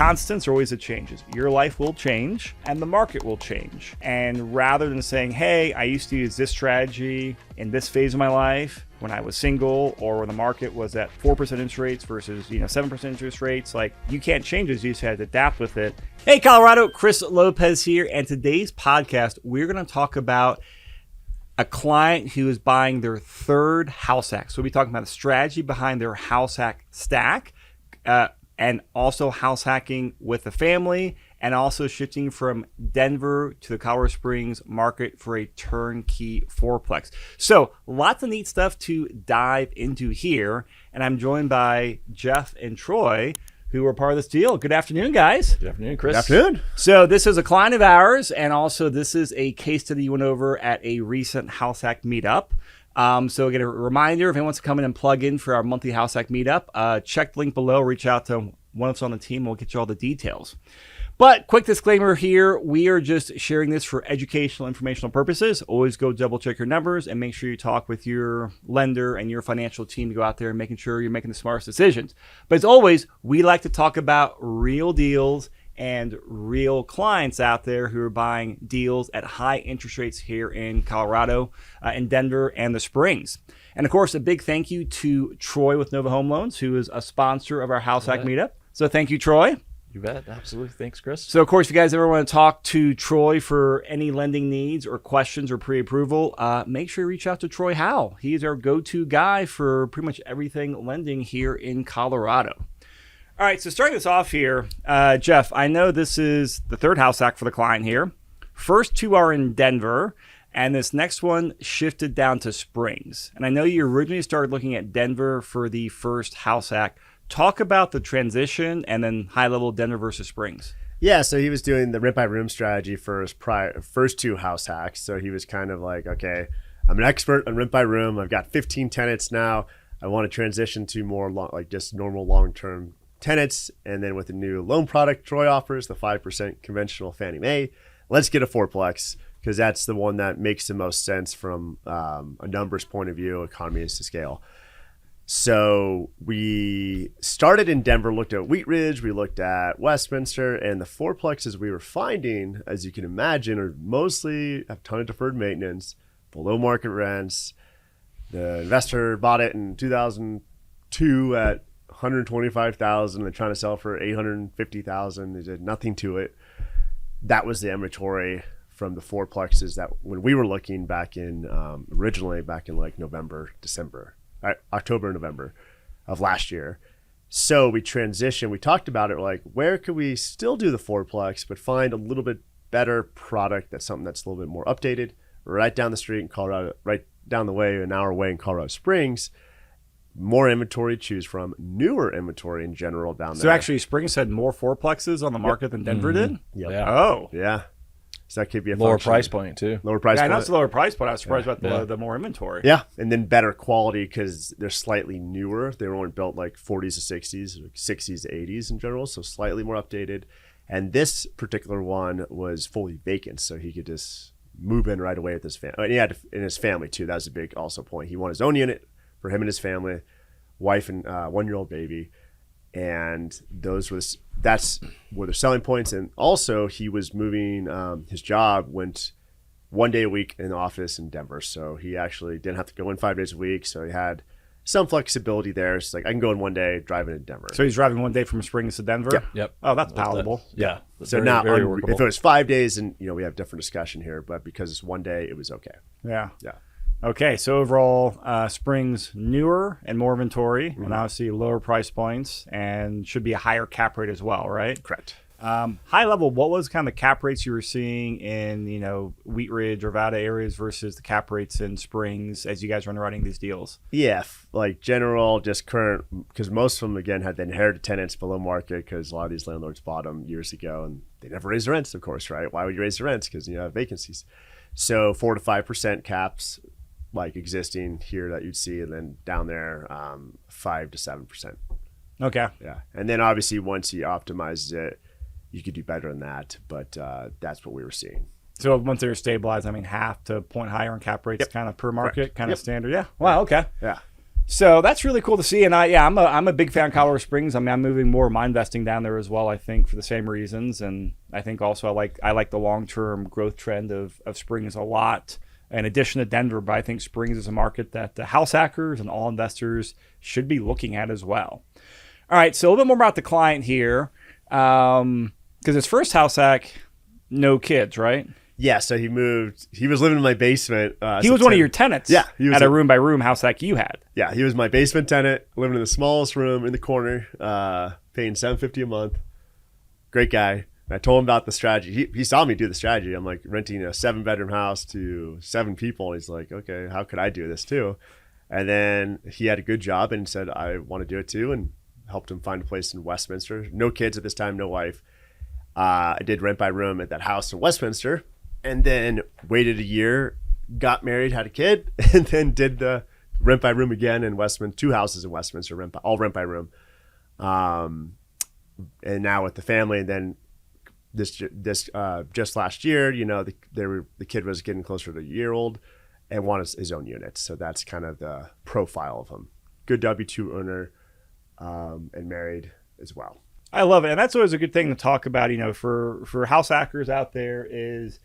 constants are always the changes. Your life will change and the market will change. And rather than saying, hey, I used to use this strategy in this phase of my life when I was single or when the market was at 4% interest rates versus 7% interest rates, like you can't change this, you just have to adapt with it. Hey, Colorado, Chris Lopez here. And today's podcast, we're going to talk about a client who is buying their third house hack. So we'll be talking about the strategy behind their house hack stack, and also house hacking with the family, and also shifting from Denver to the Colorado Springs market for a turnkey fourplex. So lots of neat stuff to dive into here. And I'm joined by Jeff and Troy, who are part of this deal. Good afternoon, guys. Good afternoon, Chris. Good afternoon. So this is a client of ours, and also this is a case study you went over at a recent house hack meetup. So again, a reminder, if anyone wants to come in and plug in for our monthly house hack meetup, check the link below, reach out to one of us on the team, we'll get you all the details. But quick disclaimer here, we are just sharing this for educational, informational purposes. Always go double check your numbers and make sure you talk with your lender and your financial team to go out there and making sure you're making the smartest decisions. But as always, we like to talk about real deals and real clients out there who are buying deals at high interest rates here in Colorado, in Denver and the Springs. And of course, a big thank you to Troy with Nova Home Loans, who is a sponsor of our House Hack Meetup. So thank you, Troy. You bet. Absolutely. Thanks, Chris. So, of course, if you guys ever want to talk to Troy for any lending needs or questions or pre-approval, make sure you reach out to Troy Howe. He's our go-to guy for pretty much everything lending here in Colorado. All right, so starting this off here, Jeff, I know this is the third house hack for the client here. First two are in Denver, and this next one shifted down to Springs. And I know you originally started looking at Denver for the first house hack. Talk about the transition and then high level Denver versus Springs. Yeah, so he was doing the rent by room strategy for his first two house hacks. So he was kind of like, okay, I'm an expert on rent by room. I've got 15 tenants now. I want to transition to more just normal long-term tenants. And then with the new loan product Troy offers, the 5% conventional Fannie Mae, let's get a fourplex because that's the one that makes the most sense from a numbers point of view, economies to scale. So we started in Denver, looked at Wheat Ridge, we looked at Westminster, and the fourplexes we were finding, as you can imagine, are mostly have a ton of deferred maintenance, below market rents. The investor bought it in 2002 at $125,000. They're trying to sell for $850,000. They did nothing to it. That was the inventory from the fourplexes that when we were looking back in originally back in like October, November of last year. So we transitioned, we talked about it, like where could we still do the fourplex, but find a little bit better product that's something that's a little bit more updated, right down the street in Colorado, right down the way, an hour away in Colorado Springs, more inventory to choose from, newer inventory in general down there. So actually Springs had more fourplexes on the market than Denver did? Yep. Yeah. Oh. Yeah. So that could be a lower function. price point too. Lower price Yeah, I point. know it's a lower price point. I was surprised about the more inventory. Yeah, and then better quality because they're slightly newer. They were only built like 40s to 60s, 60s to 80s in general, so slightly more updated. And this particular one was fully vacant, so he could just move in right away with his family. And he had in his family too. That was a big also point. He wanted his own unit for him and his family, wife and 1-year-old baby. And that's where the selling points. And also he was moving, his job went 1 day a week in the office in Denver. So he actually didn't have to go in 5 days a week. So he had some flexibility there. It's like I can go in 1 day, drive in Denver. So he's driving 1 day from Springs to Denver? Yep. Oh, that's palatable. Yeah. So very, now very if workable. it was 5 days and we have different discussion here, but because it's 1 day, it was okay. Yeah. Yeah. Okay, so overall, Springs newer and more inventory, and obviously lower price points, and should be a higher cap rate as well, right? Correct. High level, what was kind of the cap rates you were seeing in Wheat Ridge or Vada areas versus the cap rates in Springs as you guys were underwriting these deals? Yeah, like general, just current, because most of them again had the inherited tenants below market because a lot of these landlords bought them years ago and they never raised the rents, of course, right? Why would you raise the rents? Because you have vacancies. So 4 to 5% caps. Like existing here that you'd see, and then down there 5 to 7%. Okay. Yeah, and then obviously once he optimizes it, you could do better than that, but that's what we were seeing. So once they're stabilized, half to point higher in cap rates, kind of per market, kind of standard. Yeah. Wow. Okay. Yeah. So that's really cool to see. And I'm a big fan of Colorado Springs. I mean, I'm moving more of my investing down there as well, I think, for the same reasons. And I think also I like the long-term growth trend of Springs a lot, in addition to Denver. But I think Springs is a market that the house hackers and all investors should be looking at as well. All right, so a little bit more about the client here. Because his first house hack, no kids, right? Yeah, so he moved. He was living in my basement. He was one of your tenants. Yeah, he was at a room by room house hack you had. Yeah, he was my basement tenant, living in the smallest room in the corner, paying $750 a month. Great guy. And I told him about the strategy. He saw me do the strategy. I'm like renting a 7-bedroom house to 7 people. He's like, okay, how could I do this too? And then he had a good job and said, I want to do it too, and helped him find a place in Westminster. No kids at this time, no wife. I did rent by room at that house in Westminster. And then waited a year, got married, had a kid, and then did the rent by room again in Westminster. 2 houses in Westminster, all rent by room. And now with the family, and then this just last year, the kid was getting closer to a year old and wanted his own unit. So that's kind of the profile of him. Good W-2 owner, and married as well. I love it, and that's always a good thing to talk about. For house hackers out there is.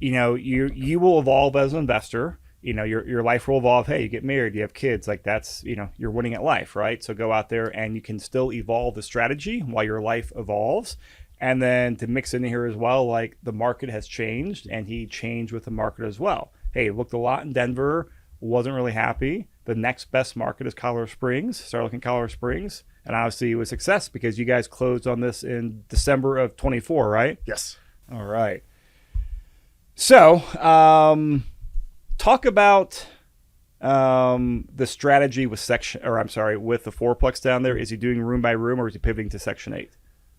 You will evolve as an investor. Your life will evolve. Hey, you get married, you have kids. Like that's, you're winning at life, right? So go out there and you can still evolve the strategy while your life evolves. And then to mix in here as well, like the market has changed and he changed with the market as well. Hey, looked a lot in Denver, wasn't really happy. The next best market is Colorado Springs. Started looking at Colorado Springs. And obviously it was a success because you guys closed on this in December of 24, right? Yes. All right. So, talk about the strategy with with the Fourplex down there. Is he doing room by room or is he pivoting to Section 8?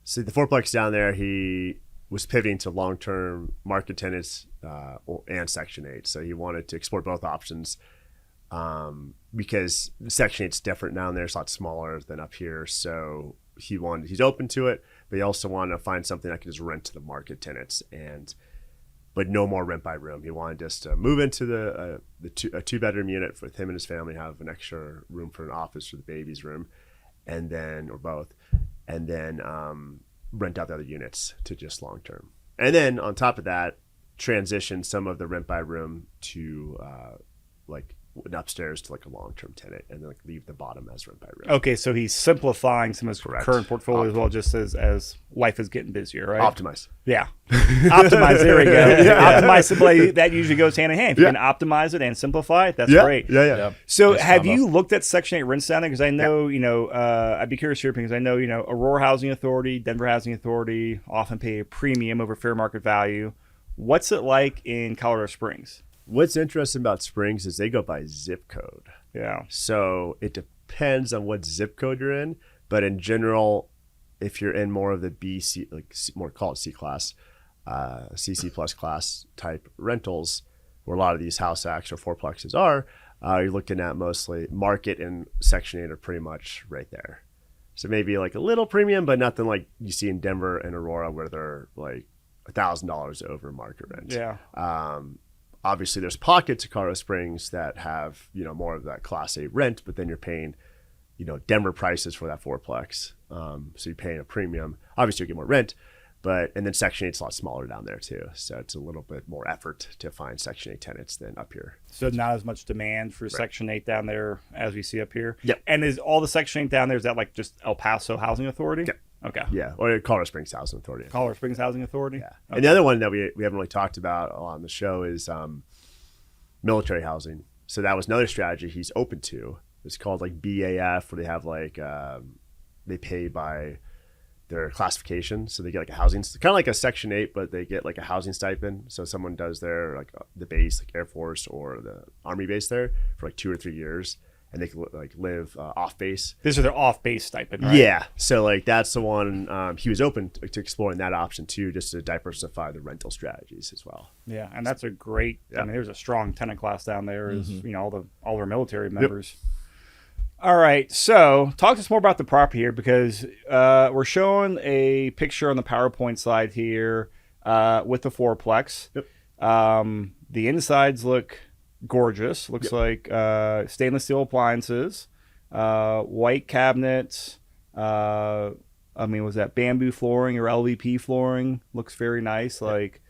So the Fourplex down there, he was pivoting to long-term market tenants and Section 8. So he wanted to explore both options because Section 8's different down there. It's a lot smaller than up here. So he's open to it, but he also wanted to find something that could just rent to the market tenants but no more rent by room. He wanted just to move into a 2-bedroom unit with him and his family, have an extra room for an office for the baby's room, or both, and then rent out the other units to just long term. And then on top of that, transition some of the rent by room to upstairs to like a long-term tenant, and then leave the bottom as rent by room. Okay, so he's simplifying some of his current portfolio as well, just as life is getting busier, right? Optimize. Yeah. Optimize, there we go. Optimize, simply, that usually goes hand in hand. If you can optimize it and simplify it, that's great. Yeah. So have you looked at Section 8 rents down there? Because I know, I'd be curious here because I know, Aurora Housing Authority, Denver Housing Authority often pay a premium over fair market value. What's it like in Colorado Springs? What's interesting about Springs is they go by zip code. Yeah. So it depends on what zip code you're in, but in general, if you're in more of the B, C, more call it C class, CC plus class type rentals, where a lot of these house hacks or fourplexes are, you're looking at mostly market and Section 8 are pretty much right there. So maybe like a little premium, but nothing like you see in Denver and Aurora where they're like $1,000 over market rent. Yeah. Obviously, there's pockets of Colorado Springs that have, more of that Class A rent, but then you're paying, Denver prices for that fourplex. So you're paying a premium. Obviously, you get more rent, and then Section 8's a lot smaller down there too. So it's a little bit more effort to find Section 8 tenants than up here. So not as much demand for Section 8 down there as we see up here? Yep. And is all the Section 8 down there, is that like just El Paso Housing Authority? Yep. Okay. Yeah, or Colorado Springs Housing Authority. Colorado Springs Housing Authority? Yeah. Okay. And the other one that we haven't really talked about on the show is military housing. So that was another strategy he's open to. It's called like BAF, where they have they pay by their classification. So they get like a housing, kind of like a Section 8, but they get like a housing stipend. So someone does their the base, like Air Force or the Army base there for 2 or 3 years. And they can live off base. These are their off base stipend, right? Yeah. So that's the one he was open to exploring that option too, just to diversify the rental strategies as well. Yeah, and that's a great. I mean, there's a strong tenant class down there. Is all our military members. Yep. All right, so talk to us more about the property here because we're showing a picture on the PowerPoint slide here with the fourplex. Yep. The insides look gorgeous. Looks like stainless steel appliances. white cabinets. Was that bamboo flooring or LVP flooring? Looks very nice. Like,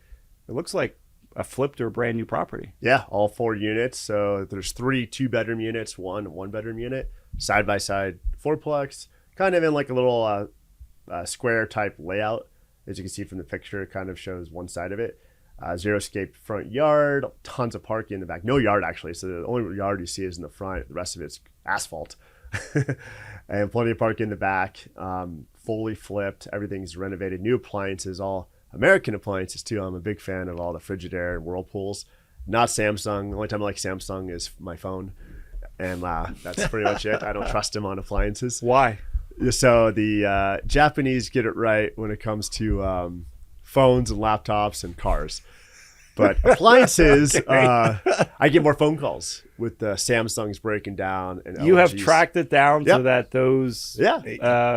it looks like a flipped or brand new property. Yeah, all 4 units. So there's 3 2-bedroom units, 1 1-bedroom unit, side by side fourplex, kind of in like a little square type layout. As you can see from the picture, it kind of shows one side of it. Zero escape front yard, tons of parking in the back. No yard actually, so the only yard you see is in the front. The rest of it's asphalt. And plenty of parking in the back. Fully flipped. Everything's renovated. New appliances, all American appliances too. I'm a big fan of all the Frigidaire and Whirlpools. Not Samsung. The only time I like Samsung is my phone. And that's pretty much it. I don't trust them on appliances. Why? So the Japanese get it right when it comes to phones and laptops and cars. But appliances, I get more phone calls with the Samsungs breaking down. And you have LGs. tracked it down so that those. Yeah.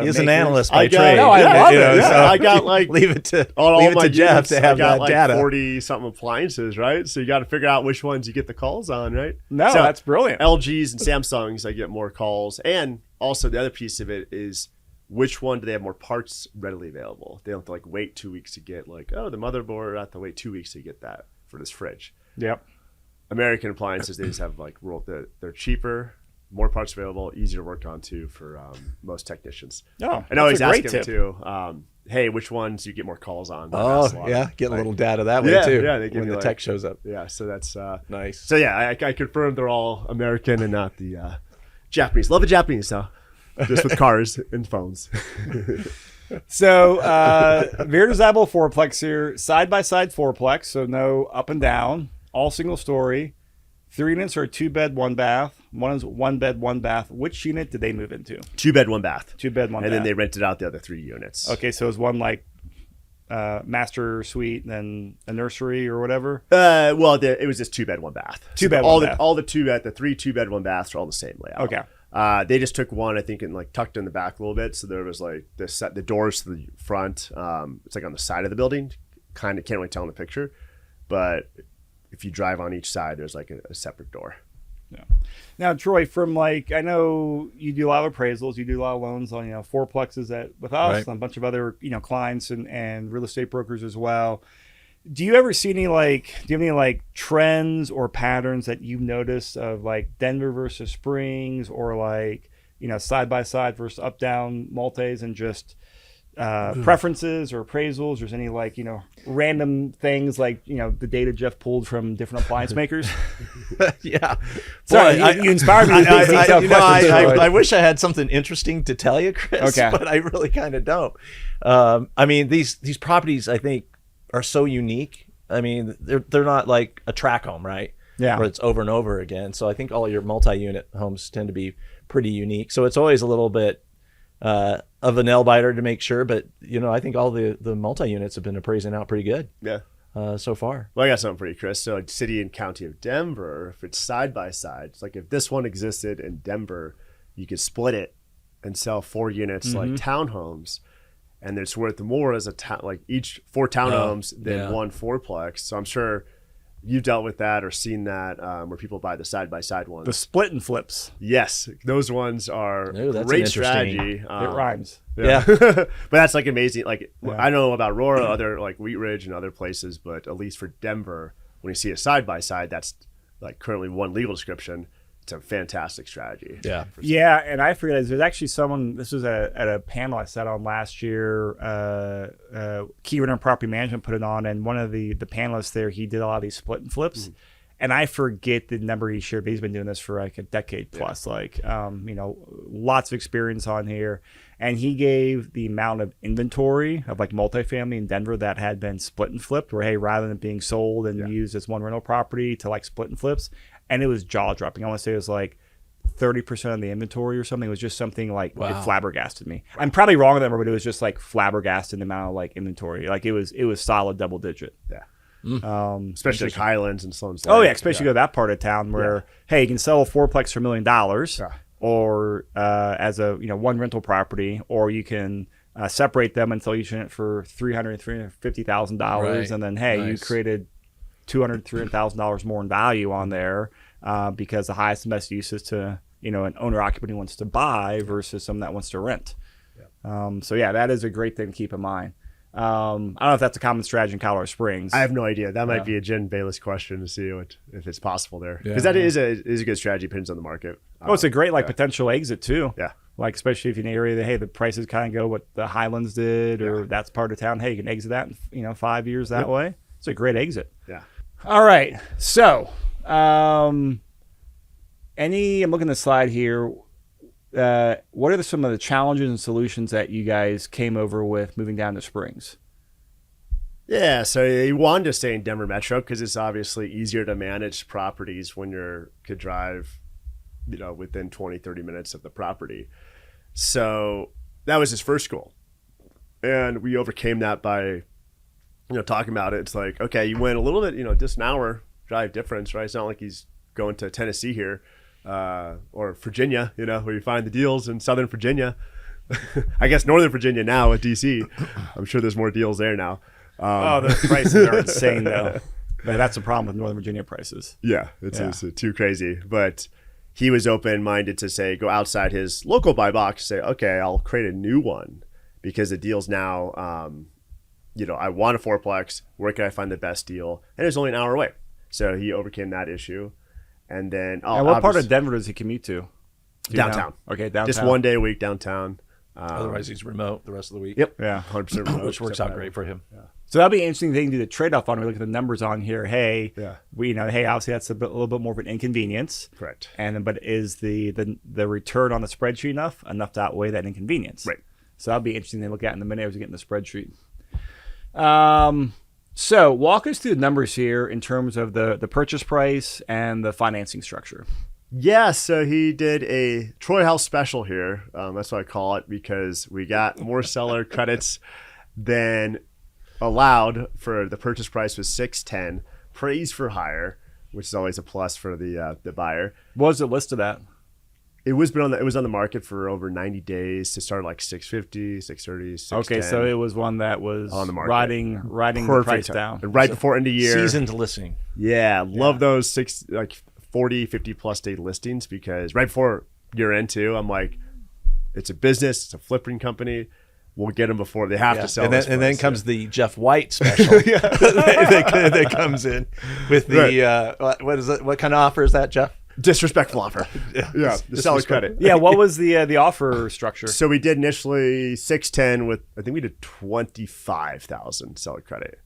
He's an analyst by got- trade. No, I love it. Yeah, So I got like leave it to all leave it my to Jeff units, to have I got that like data. 40 something appliances, right? So you got to figure out which ones you get the calls on, right? No, So that's brilliant. LGs and Samsungs, I get more calls. And also the other piece of it is which one do they have more parts readily available? They don't have to like wait 2 weeks to get like, oh, the motherboard, I have to wait 2 weeks to get that for this fridge. Yep. American appliances, they just have like they're cheaper, more parts available, easier to work on too for most technicians. Oh, And I always that's a ask great them tip. too, hey, which ones you get more calls on? Oh, yeah. Get a little data that way, too. Yeah, they give when you the like- tech shows up. Yeah, so that's Nice. so yeah, I confirm they're all American and not the Japanese. Love the Japanese though, just with cars and phones. So, very desirable fourplex here, side by side fourplex, so no up and down, all single story. 3 units are a 2-bed, 1 bath. One is 1 bed, 1 bath. Which unit did they move into? 2-bed, 1 bath. 2-bed, 1 bath. And then they rented out the other 3 units. Okay, so is one like master suite and then a nursery or whatever? Well, it was just 2-bed, 1 bath. 2-bed, all 1 the bath. all the 2-bed, the 3 2-bed, 1 baths are all the same layout. Okay. They just took one, I think, and like tucked in the back a little bit. So there was like the doors to the front. It's like on the side of the building. Kind of can't really tell in the picture, but if you drive on each side, there's like a separate door. Yeah. Now, Troy, from like, I know you do a lot of appraisals, you do a lot of loans on, fourplexes with us, Right. and a bunch of other, clients and real estate brokers as well. Do you ever see any do you have any trends or patterns that you've noticed of like Denver versus Springs or side by side versus up down multis and just preferences or appraisals? There's any random things the data Jeff pulled from different appliance makers? Yeah. Sorry, Boy, you inspired me with these detailed questions. Troy. I wish I had something interesting to tell you, Chris, Okay. but I really kind of don't. These properties, I think, are so unique. I mean, they're not like a track home, right? Yeah. Where it's over and over again. So I think all your multi-unit homes tend to be pretty unique. So it's always a little bit of a nail biter to make sure. But, I think all the multi-units have been appraising out pretty good Yeah. so far. Well, I got something for you, Chris. So, city and county of Denver, if it's side by side, it's like if this one existed in Denver, you could split it and sell 4 units like townhomes, and it's worth more as a each 4 townhomes than 1 fourplex. So I'm sure you dealt with that or seen that where people buy the side by side ones. The split and flips. Yes, those ones are Ooh, that's great an interesting- strategy. It rhymes. Yeah. But that's like amazing. Like Yeah. I know about Aurora, other like Wheat Ridge and other places, but at least for Denver, when you see a side by side, that's like currently one legal description. It's a fantastic strategy. Yeah. Yeah, and I realized there's actually someone. This was at a panel I sat on last year. Key Renter Property Management put it on, and one of the panelists there, he did a lot of these split and flips. And I forget the number he shared, but he's been doing this for like a decade plus. Lots of experience on here. And he gave the amount of inventory of like multifamily in Denver that had been split and flipped, where hey, rather than being sold and used as one rental property to like split and flips, and it was jaw dropping. I want to say it was like 30% of the inventory or something. It was just something like it flabbergasted me. I'm probably wrong on that number, but it was just like flabbergasted the amount of like inventory. Like it was solid double digit. Yeah. Especially like Highlands and Sloan's Oh Lake. yeah, especially go to that part of town where hey, you can sell a fourplex for $1 million, or as a one rental property, or you can separate them and sell each unit for $350,000, Right. and then hey, you Nice. created $200,000 more in value on there because the highest and best use is to an owner occupant who wants to buy versus someone that wants to rent. So yeah, that is a great thing to keep in mind. I don't know if that's a common strategy in Colorado Springs. I have no idea. That might be a Jen Bayless question to see if it's possible there, because that is a good strategy. Depends on the market. Oh, it's a great potential exit too. Yeah. Like especially if you're in an area that, hey, the prices kind of go what the Highlands did, or that's part of town. Hey, you can exit that in 5 years that way. It's a great exit. Yeah. All right. So, I'm looking at the slide here. What are some of the challenges and solutions that you guys came over with moving down to Springs? Yeah, so you wanted to stay in Denver Metro because it's obviously easier to manage properties when could drive, within 20, 30 minutes of the property. So that was his first goal. And we overcame that by, talking about it. It's like, okay, you went a little bit, just an hour drive difference, right? It's not like he's going to Tennessee here or Virginia, where you find the deals in Southern Virginia. I guess Northern Virginia now with DC. I'm sure there's more deals there now. The prices are insane, though. But that's the problem with Northern Virginia prices. Yeah, it's too crazy. But he was open-minded to say, go outside his local buy box, say, okay, I'll create a new one because the deals now, I want a fourplex. Where can I find the best deal? And it's only an hour away. So he overcame that issue. And then, and what part of Denver does he commute to? Downtown. Okay, downtown. Just one day a week downtown. Otherwise, he's remote the rest of the week. Yep. Yeah. 100% remote. Which works out great for him. Yeah. So that'll be an interesting thing to do the trade-off on. We look at the numbers on here. Hey, Yeah. Obviously that's a little bit more of an inconvenience. Correct. But is the return on the spreadsheet enough to outweigh that inconvenience? Right. So that'll be interesting to look at in the minute as we get in the spreadsheet. So walk us through the numbers here in terms of the purchase price and the financing structure. Yeah, so he did a Troy House special here. That's what I call it, because we got more seller credits than allowed. For the purchase price was $610, praised for higher, which is always a plus for the buyer. What was it listed at? It was on the market for over 90 days to start like 650, 630, 610. Okay, so it was one that was on the market. riding the price down. And right before end of year. Seasoned listing. Yeah, love those 40, 50 plus day listings, because right before year end too, I'm like, it's a business, it's a flipping company. We'll get them before they have to sell. And then comes the Jeff White special that comes in with the what is it? What kind of offer is that, Jeff? Disrespectful offer. Yeah, the seller's credit. Yeah, what was the offer structure? So we did initially 610 with, I think we did 25,000 seller credit,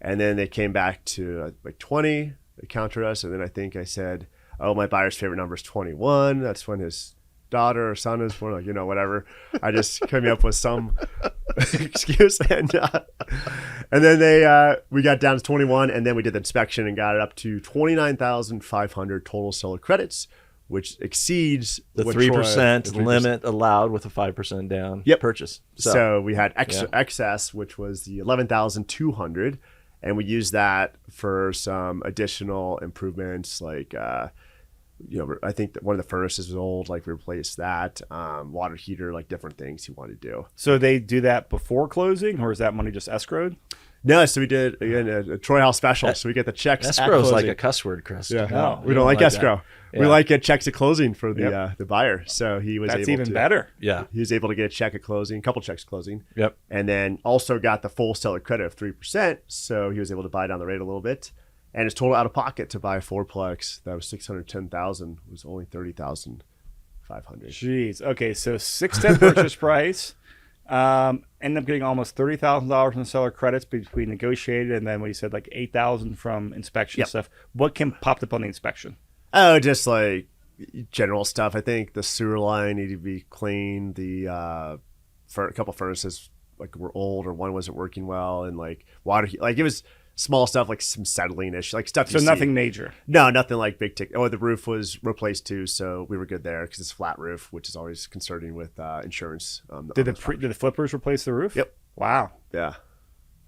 and then they came back to like 20. They countered us, and then I think I said, "Oh, my buyer's favorite number is 21." That's when his daughter or son is born, whatever. I just came up with some excuse, and then we got down to 21, and then we did the inspection and got it up to 29,500 total seller credits, which exceeds the 3% limit allowed with a 5% down purchase. So we had excess, which was the 11,200. And we used that for some additional improvements, like, I think that one of the furnaces was old, like we replaced that, water heater, like different things he wanted to do. So they do that before closing, or is that money just escrowed? No, so we did, again, a Troy House special. So we get the checks at closing. Escrow is like a cuss word, Chris. Yeah, No, we don't like escrow. Yeah. We like checks at closing for the buyer. So he was That's able even to, better. Yeah. He was able to get a check at closing, a couple checks at closing. Yep. And then also got the full seller credit of 3%. So he was able to buy down the rate a little bit. And his total out of pocket to buy a fourplex that was $610,000 was only $30,500. Jeez. Okay, so 610 purchase price. End up getting almost $30,000 in seller credits between negotiated and then what you said, like $8,000 from inspection stuff. What popped up on the inspection? Oh, just like general stuff. I think the sewer line needed to be cleaned. For a couple furnaces were old, or one wasn't working well, and like water, like it was small stuff, like some settling issue, like stuff. So nothing major. No, nothing like big ticket. Oh, the roof was replaced too, so we were good there because it's flat roof, which is always concerning with insurance. Did the flippers replace the roof? Yep. Wow. Yeah.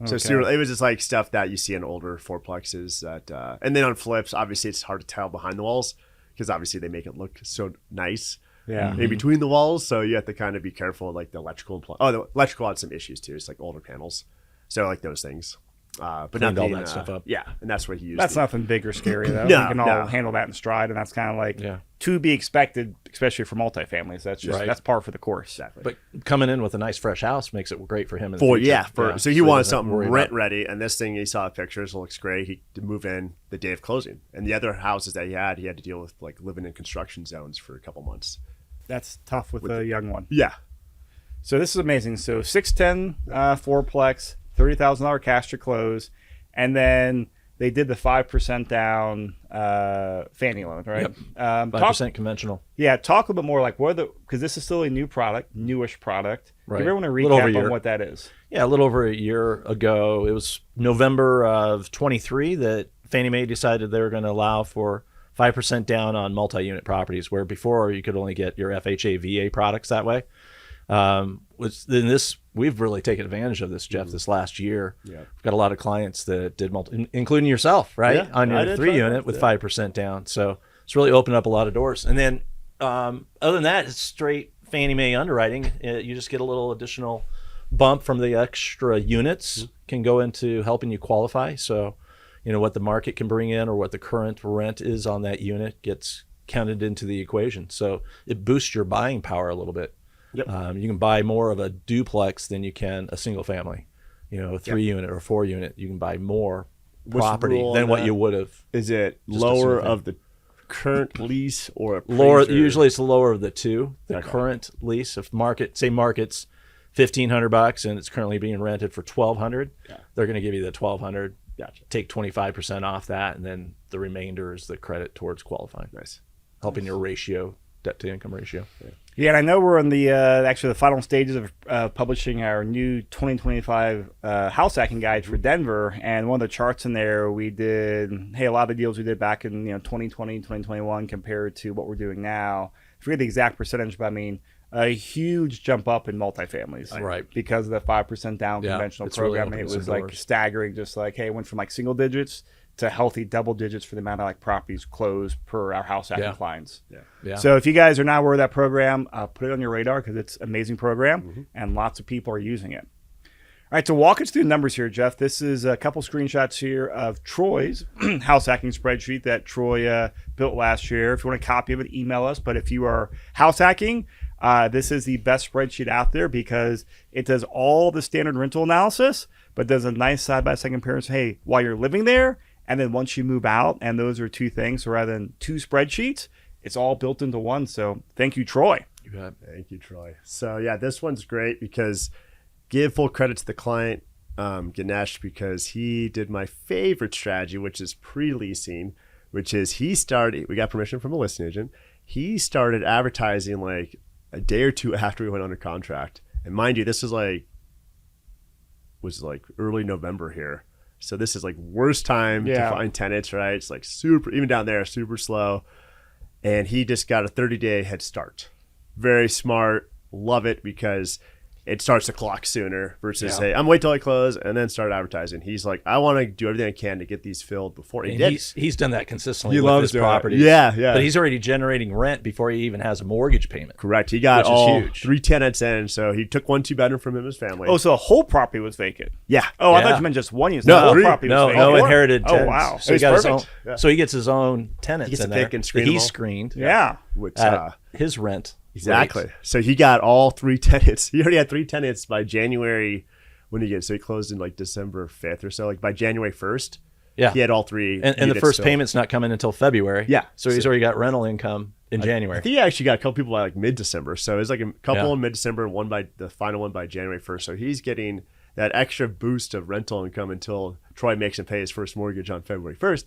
Okay. So it was just like stuff that you see in older fourplexes that, and then on flips, obviously it's hard to tell behind the walls because obviously they make it look so nice. Yeah. In between the walls, so you have to kind of be careful, like the electrical. The electrical had some issues too. It's like older panels, so like those things. but Cleaned all nothing, that stuff up. Yeah, and that's what he used. That's nothing big or scary though. No, We can all no. handle that in stride, and that's kind of like Yeah. to be expected, especially for multifamilies. That's just Right. that's par for the course. Exactly. But coming in with a nice fresh house makes it great for him in the future. So he wanted doesn't something worry rent about- ready, and this thing he saw pictures looks great. He could move in the day of closing, and the other houses that he had to deal with like living in construction zones for a couple months. That's tough with a young one. Yeah, So this is amazing. So 610 fourplex, $30,000 cash to close, and then they did the 5% down Fannie loan, right? Yep. 5% conventional. Talk a little bit more like because this is still a new product, newish product. Right. Give everyone a Little over a recap year. on what that is. Yeah, a little over a year ago, it was November of 23 that Fannie Mae decided they were going to allow for 5% down on multi-unit properties, where before you could only get your FHA, VA products that way. We've really taken advantage of this, Jeff, this last year. Yeah. We've got a lot of clients that did including yourself, right? Yeah, On I your did 3 try unit that, with yeah. 5% down. So it's really opened up a lot of doors. And then other than that, it's straight Fannie Mae underwriting. You just get a little additional bump from the extra units can go into helping you qualify. So, what the market can bring in or what the current rent is on that unit gets counted into the equation. So it boosts your buying power a little bit. Yep. You can buy more of a duplex than you can a single family. A 3-unit or a 4-unit, you can buy more What's the property rule on than what that? you would have. is it Just a lower single thing. of the current lease or Lower, appraiser? usually it's the lower of the two. The Okay. current lease, if market's $1,500 and it's currently being rented for $1,200, they're going to give you the $1,200. Gotcha. Take 25% off that, and then the remainder is the credit towards qualifying, Nice. helping your ratio, debt to income ratio. Yeah, and I know we're in the actually the final stages of publishing our new 2025 house hacking guide for Denver. And one of the charts in there, we did, a lot of the deals we did back in 2020, 2021 compared to what we're doing now. I forget the exact percentage, but I mean, a huge jump up in multifamilies. Right. Because of the 5% down Yeah, conventional it's really program. opening It some was like doors. staggering, just like, hey, it went from like single digits to healthy double digits for the amount of like properties closed per our house hacking Yeah. clients. Yeah. So if you guys are not aware of that program, put it on your radar because it's an amazing program and lots of people are using it. All right, to walk us through the numbers here, Jeff, this is a couple screenshots here of Troy's house hacking spreadsheet that Troy built last year. If you want a copy of it, email us. But if you are house hacking, this is the best spreadsheet out there because it does all the standard rental analysis, but does a nice side-by-side comparison. Hey, while you're living there, and then once you move out, and those are two things. So rather than two spreadsheets, it's all built into one. So thank you, Troy. You bet. Thank you, Troy. So yeah, this one's great because give full credit to the client, Ganesh, because he did my favorite strategy, which is pre-leasing, which is we got permission from a listing agent. He started advertising like a day or two after we went under contract. And mind you, this was like early November here. So this is like worst time to find tenants, right? It's like super, even down there, super slow. And he just got a 30-day head start. Very smart. Love it because it starts the clock sooner versus say, I'm wait till I close and then start advertising. He's like, I want to do everything I can to get these filled before he did. He's done that consistently He with loves his doing it. properties. Yeah, yeah. But he's already generating rent before he even has a mortgage payment. Correct. He got Which is all huge. 3 tenants in. So he took 1 2-bedroom from him and his family. Oh, so the whole property was vacant. yeah. Oh, I Yeah. thought you meant just one unit. No, the whole three. property was No, vacant. no inherited Oh, tenants. wow. So he He's got his own. perfect. Yeah. So he gets his own tenants He gets in to there pick and screen that them he's all. screened Yeah. Which, at his rent. exactly. rate. So he got all 3 tenants. He already had 3 tenants by January. When did he get? So he closed in like December 5th or so. Like by January 1st, Yeah. he had all 3. And the units first filled. payment's not coming until February. Yeah. So he's already got rental income in January. I think he actually got a couple people by like mid-December. So it was like a couple Yeah. in mid-December, one by the final one by January 1st. So he's getting that extra boost of rental income until Troy makes him pay his first mortgage on February 1st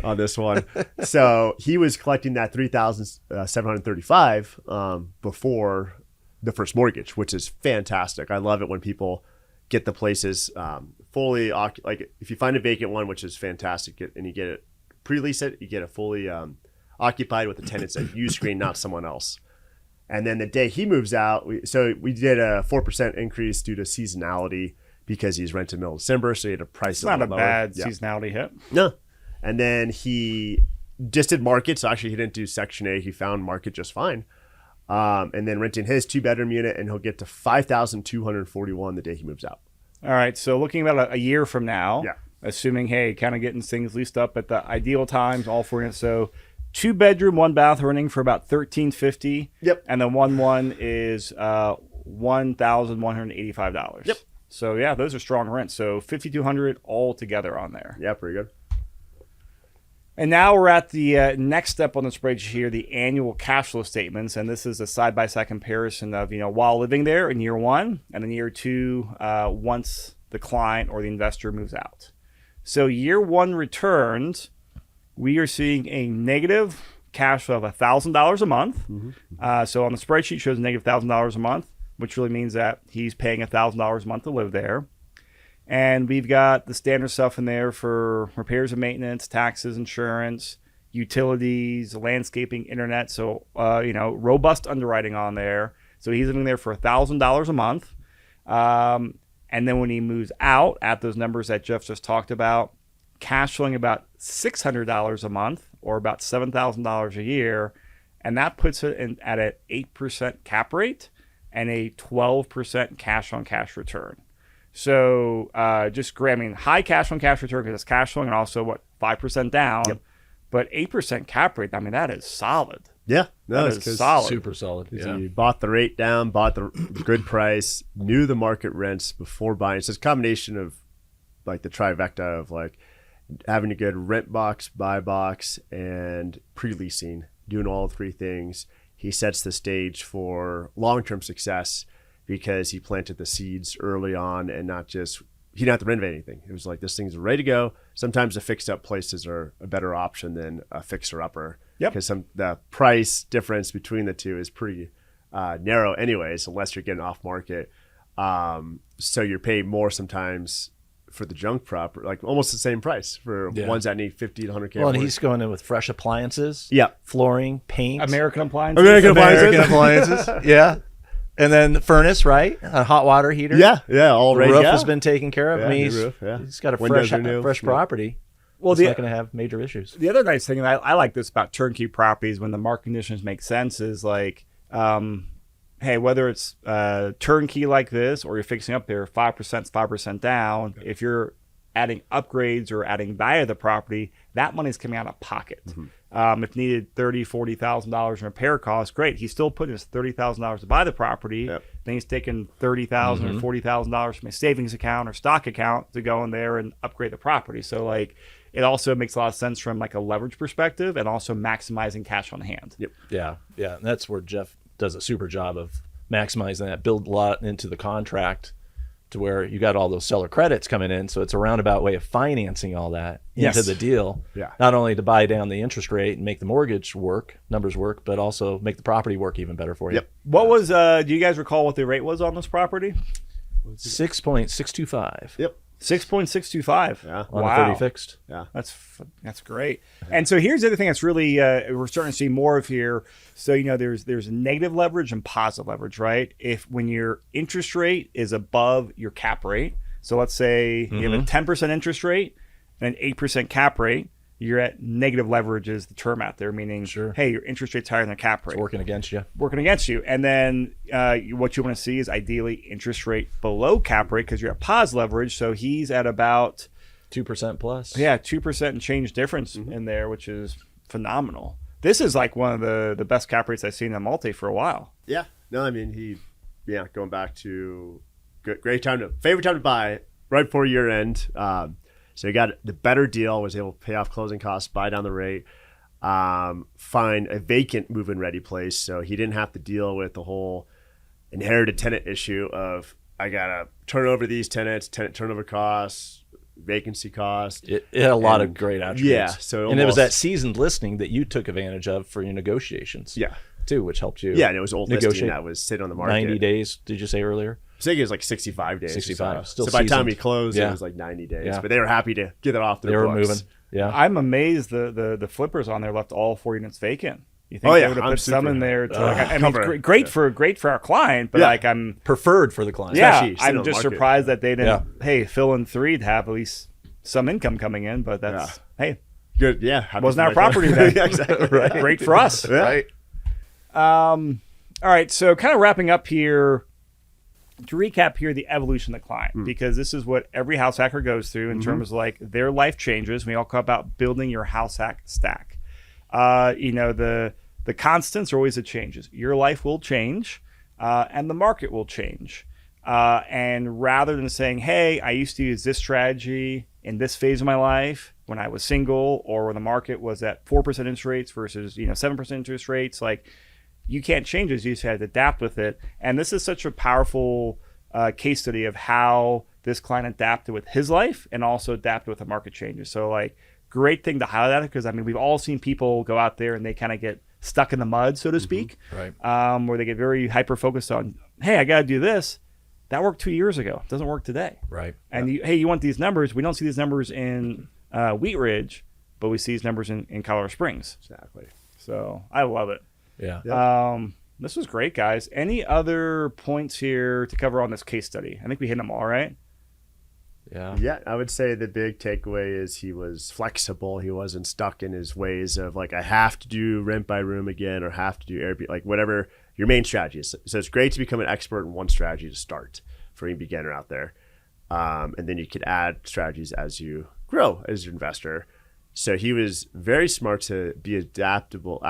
on this one. So he was collecting that $3,735 before the first mortgage, which is fantastic. I love it when people get the places fully like if you find a vacant one, which is fantastic, and you get it pre-lease it, you get it fully occupied with the tenants that you screen, not someone else. And then the day he moves out, we did a 4% increase due to seasonality because he's rented middle of December, so he had to price It's it not a lower. bad Yeah. seasonality hit. No. And then he just did market, so actually he didn't do Section A. He found market just fine. And then renting his 2-bedroom unit, and he'll get to $5,241 the day he moves out. All right. So looking about a year from now, Yeah. assuming, hey, kind of getting things leased up at the ideal times, all for units. So 2-bedroom, 1-bath running for about $1,350. Yep. And then one is $1,185. Yep. So yeah, those are strong rents. So $5,200 all together on there. Yeah, pretty good. And now we're at the next step on the spreadsheet here, the annual cash flow statements. And this is a side-by-side comparison of, while living there in year 1 and in year 2 once the client or the investor moves out. So year 1 returns, we are seeing a negative cash flow of $1,000 a month. So on the spreadsheet, it shows negative $1,000 a month, which really means that he's paying $1,000 a month to live there. And we've got the standard stuff in there for repairs and maintenance, taxes, insurance, utilities, landscaping, internet. So, robust underwriting on there. So he's living there for $1,000 a month. And then when he moves out at those numbers that Jeff just talked about, cash flowing about $600 a month or about $7,000 a year. And that puts it at an 8% cap rate and a 12% cash on cash return. So just great. I mean, high cash on cash return because it's cash flowing and also 5% down, but 8% cap rate. I mean, that is solid. Yeah, no, That is solid. Super solid. Yeah. You bought the rate down, bought the good price, knew the market rents before buying. It's this combination of like the trifecta of like having a good rent box, buy box, and pre-leasing, doing all 3 things. He sets the stage for long-term success because he planted the seeds early on and not just, he didn't have to renovate anything. It was like, this thing's ready to go. Sometimes the fixed up places are a better option than a fixer upper. Yep. Because the price difference between the two is pretty narrow anyways, unless you're getting off market. So you're paying more sometimes for the junk prop, like almost the same price for ones that need 50 to 100K. Well, and he's going in with fresh appliances. Yeah. Flooring, paint. American appliances. American appliances. Yeah. And then the furnace, right? A hot water heater. Yeah, all The ready roof to go. has been taken care of. Yeah, I mean, new he's, roof, yeah. he's got a Windows fresh are new. property. Well, He's not going to have major issues. The other nice thing, and I like this about turnkey properties when the market conditions make sense, is like, hey, whether it's turnkey like this or you're fixing up there, 5%, 5% down, if you're adding upgrades or adding value to the property, that money's coming out of pocket. If needed $30,000, $40,000 in repair costs, great. He's still putting his $30,000 to buy the property. Then he's taking $30,000 or $40,000 from his savings account or stock account to go in there and upgrade the property. So like, it also makes a lot of sense from like a leverage perspective and also maximizing cash on hand. Yeah. And that's where Jeff does a super job of maximizing that, build a lot into the contract to where you got all those seller credits coming in. So it's a roundabout way of financing all that into the deal. Not only to buy down the interest rate and make the mortgage numbers work, but also make the property work even better for you. What was, do you guys recall what the rate was on this property? 6.625. 6.625. Yeah. On a 30 fixed. Yeah. That's great. And so here's the other thing that's really we're starting to see more of here. So there's negative leverage and positive leverage, right? When your interest rate is above your cap rate, so let's say you have a 10% interest rate and an 8% cap rate, you're at negative leverage is the term out there, meaning hey, your interest rate's higher than the cap rate. It's working against you. And then what you want to see is ideally interest rate below cap rate because you're at positive leverage. So he's at about 2% plus. Yeah, 2% and change difference in there, which is phenomenal. This is like one of the best cap rates I've seen in multi for a while. Yeah. No, I mean, going back to favorite time to buy right before year end. So he got the better deal, was able to pay off closing costs, buy down the rate, find a vacant move-in ready place. So he didn't have to deal with the whole inherited tenant issue of, I got to turn over these tenants, tenant turnover costs, vacancy cost. It had a lot of great attributes. Yeah. So and it was that seasoned listening that you took advantage of for your negotiations. Yeah. Too, which helped you. Yeah, and it was old listing that was sitting on the market. 90 days, did you say earlier? I think it was like 65 days. 65. So Still by the time seasoned. we closed, it was like 90 days. Yeah. But they were happy to get it off their books. They were moving. Yeah. I'm amazed the flippers on there left all 4 units vacant. You think Oh, they yeah, would have I'm put some super- in there to I mean, cover. great for our client, but Yeah. like I'm Preferred for the client. Especially sitting I'm on the just market. surprised that they didn't Yeah. fill in 3 to have at least some income coming in, but that's hey, Good. Yeah. Happy wasn't for our my property client. then. Yeah, exactly. Right. great for us. Yeah. Right. All right, so kind of wrapping up here, to recap here, the evolution of the client, because this is what every house hacker goes through in terms of like their life changes. We all talk about building your house hack stack. The constants are always the changes. Your life will change, and the market will change. And rather than saying, hey, I used to use this strategy in this phase of my life when I was single, or when the market was at 4% interest rates versus 7% interest rates, like you can't change this. You just have to adapt with it. And this is such a powerful case study of how this client adapted with his life and also adapted with the market changes. So like great thing to highlight that, because I mean we've all seen people go out there and they kind of get stuck in the mud, so to speak, right? Where they get very hyper focused on, hey, I got to do this. That worked 2 years ago. It doesn't work today. Right. And you want these numbers. We don't see these numbers in Wheat Ridge, but we see these numbers in Colorado Springs. Exactly. So I love it. Yeah. This was great, guys. Any other points here to cover on this case study? I think we hit them all, right? Yeah, I would say the big takeaway is he was flexible. He wasn't stuck in his ways of like, I have to do rent by room again, or have to do Airbnb, like whatever your main strategy is. So it's great to become an expert in one strategy to start for any beginner out there. And then you could add strategies as you grow as your investor. So he was very smart to be adaptable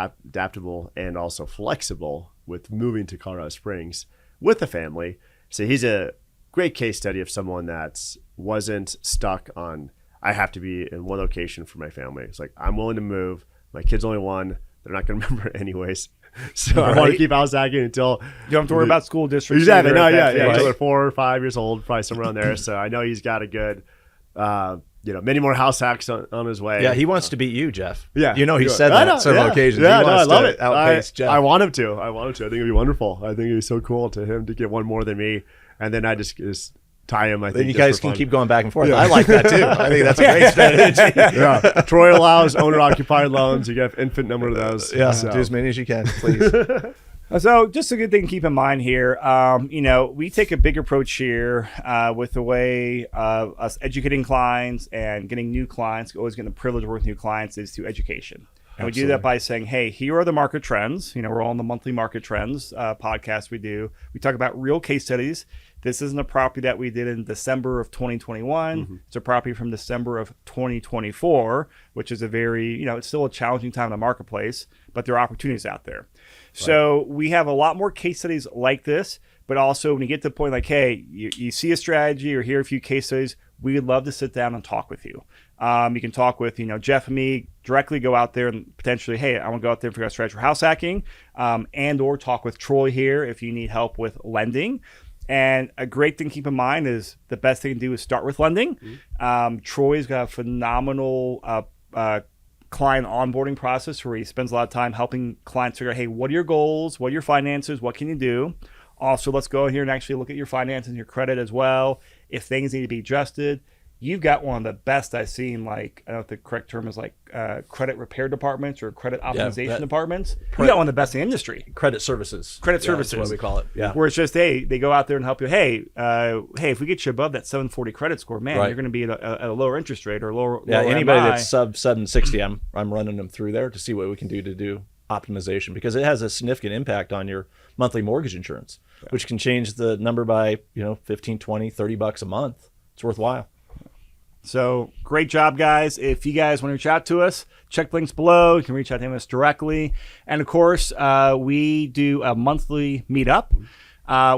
and also flexible with moving to Colorado Springs with a family. So he's a great case study of someone that wasn't stuck on, I have to be in one location for my family. It's like, I'm willing to move. My kid's only one. They're not going to remember it anyways. So I want to keep house hacking until you don't have to worry about school districts. Exactly. No, right? Until they're 4 or 5 years old, probably somewhere around there. So I know he's got a good, many more house hacks on his way. Yeah, he wants to beat you, Jeff. Yeah. He said that on several occasions. Yeah, he wants I love to it. Outpace Jeff. I want him to. I think it'd be wonderful. I think it'd be so cool to him to get one more than me. And then I just tie him. Then you guys can keep going back and forth. Yeah. I like that too. I think that's a great strategy. Yeah. Troy allows owner-occupied loans. You get infinite number of those. Yeah, so. Do as many as you can, please. So just a good thing to keep in mind here, we take a big approach here with the way of us educating clients and getting new clients, always getting the privilege of working with new clients, is through education. And we do that by saying, hey, here are the market trends. We're all on the monthly market trends podcast we do. We talk about real case studies. This isn't a property that we did in December of 2021. Mm-hmm. It's a property from December of 2024, which is a very, it's still a challenging time in the marketplace, but there are opportunities out there. Right. So we have a lot more case studies like this, but also when you get to the point like, hey, you see a strategy or hear a few case studies, we would love to sit down and talk with you. You can talk with, Jeff and me, directly go out there and potentially, hey, I want to go out there and figure out a strategy for house hacking, and or talk with Troy here if you need help with lending. And a great thing to keep in mind is the best thing to do is start with lending. Mm-hmm. Troy's got a phenomenal client onboarding process where he spends a lot of time helping clients figure out, hey, what are your goals? What are your finances? What can you do? Also, let's go here and actually look at your finances and your credit as well. If things need to be adjusted, you've got one of the best I've seen, I don't know if the correct term is credit repair departments or credit optimization departments. You got one of the best in the industry. Credit services. Services. That's what we call it. Yeah. Where it's just, hey, they go out there and help you. Hey, if we get you above that 740 credit score, man, you're going to be at a lower interest rate or lower. Anybody MI. that's sub 760, I'm running them through there to see what we can do optimization, because it has a significant impact on your monthly mortgage insurance, which can change the number by, 15, 20, $30 a month. It's worthwhile. So great job, guys. If you guys want to reach out to us, check the links below. You can reach out to us directly. And of course, we do a monthly meetup.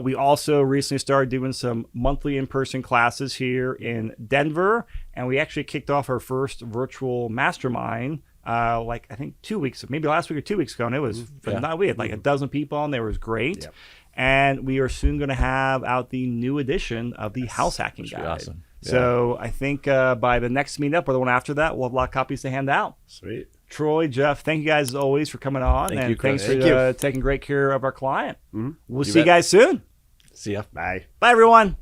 We also recently started doing some monthly in-person classes here in Denver. And we actually kicked off our first virtual mastermind I think 2 weeks, maybe last week or 2 weeks ago. And it was phenomenal. We had a dozen people on there. It was great. Yep. And we are soon going to have out the new edition of the house hacking guide. Awesome. Yeah. So I think by the next meetup or the one after that, we'll have a lot of copies to hand out. Sweet. Troy, Jeff, thank you guys as always for coming on. Thanks for taking great care of our client. Mm-hmm. We'll see you guys soon. See ya. Bye. Bye, everyone.